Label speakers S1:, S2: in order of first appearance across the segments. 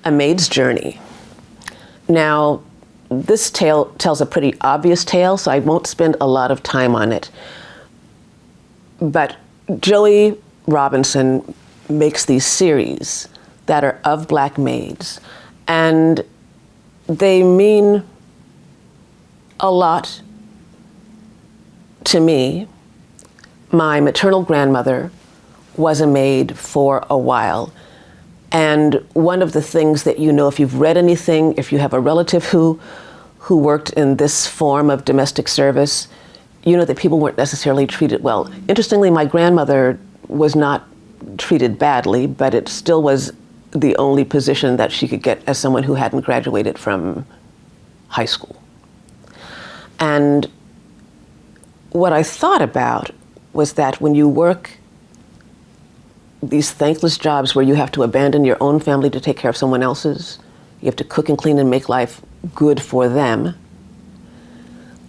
S1: A Maid's Journey. Now, this tale tells a pretty obvious tale, so I won't spend a lot of time on it. But Joey Robinson makes these series that are of Black maids, and they mean a lot to me. My maternal grandmother was a maid for a while. And one of the things that you know, if you've read anything, if you have a relative who worked in this form of domestic service, you know that people weren't necessarily treated well. Interestingly, my grandmother was not treated badly, but it still was the only position that she could get as someone who hadn't graduated from high school. And what I thought about was that when you work these thankless jobs where you have to abandon your own family to take care of someone else's, you have to cook and clean and make life good for them,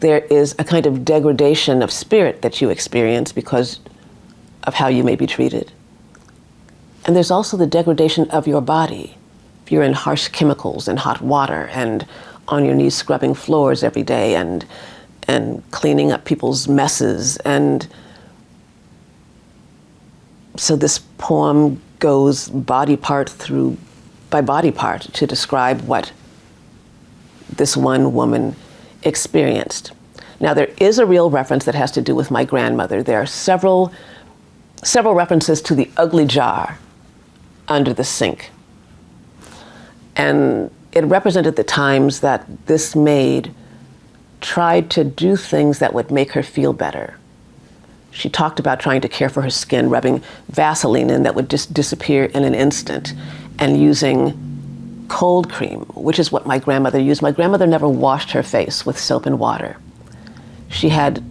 S1: there is a kind of degradation of spirit that you experience because of how you may be treated. And there's also the degradation of your body. If you're in harsh chemicals and hot water and on your knees scrubbing floors every day and cleaning up people's messes. And so this poem goes body part by body part to describe what this one woman experienced. Now, there is a real reference that has to do with my grandmother. There are several references to the ugly jar under the sink. And it represented the times that this maid tried to do things that would make her feel better. She talked about trying to care for her skin, rubbing Vaseline in that would just disappear in an instant, and using cold cream, which is what my grandmother used. My grandmother never washed her face with soap and water. She had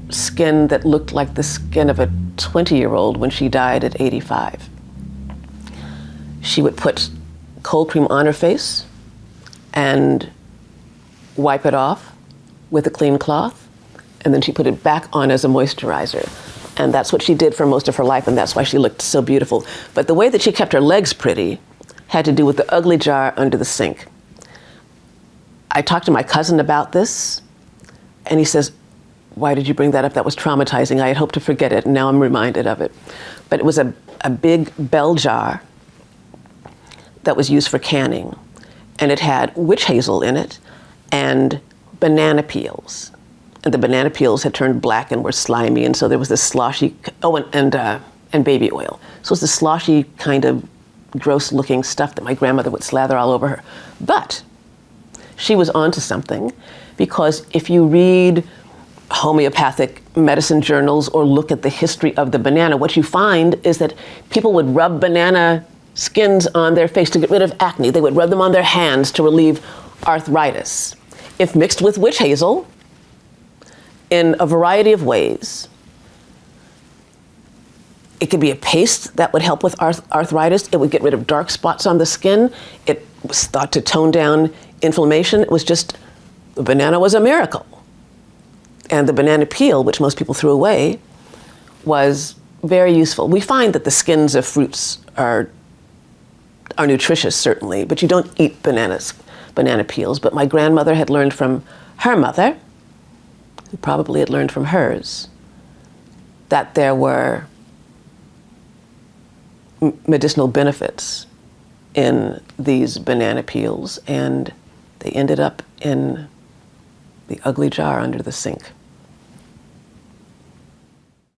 S1: skin that looked like the skin of a 20-year-old when she died at 85. She would put cold cream on her face and wipe it off with a clean cloth, and then she put it back on as a moisturizer. And that's what she did for most of her life, and that's why she looked so beautiful. But the way that she kept her legs pretty had to do with the ugly jar under the sink. I talked to my cousin about this, and he says, "Why did you bring that up? That was traumatizing. I had hoped to forget it, and now I'm reminded of it." But it was a big bell jar that was used for canning, and it had witch hazel in it and banana peels. And the banana peels had turned black and were slimy, and so there was this sloshy, and baby oil. So it was this sloshy kind of gross-looking stuff that my grandmother would slather all over her. But she was onto something, because if you read homeopathic medicine journals or look at the history of the banana, what you find is that people would rub banana skins on their face to get rid of acne. They would rub them on their hands to relieve arthritis. If mixed with witch hazel, in a variety of ways. It could be a paste that would help with arthritis. It would get rid of dark spots on the skin. It was thought to tone down inflammation. It was just, the banana was a miracle. And the banana peel, which most people threw away, was very useful. We find that the skins of fruits are nutritious, certainly, but you don't eat banana peels. But my grandmother had learned from her mother, who probably had learned from hers, that there were medicinal benefits in these banana peels, and they ended up in the ugly jar under the sink.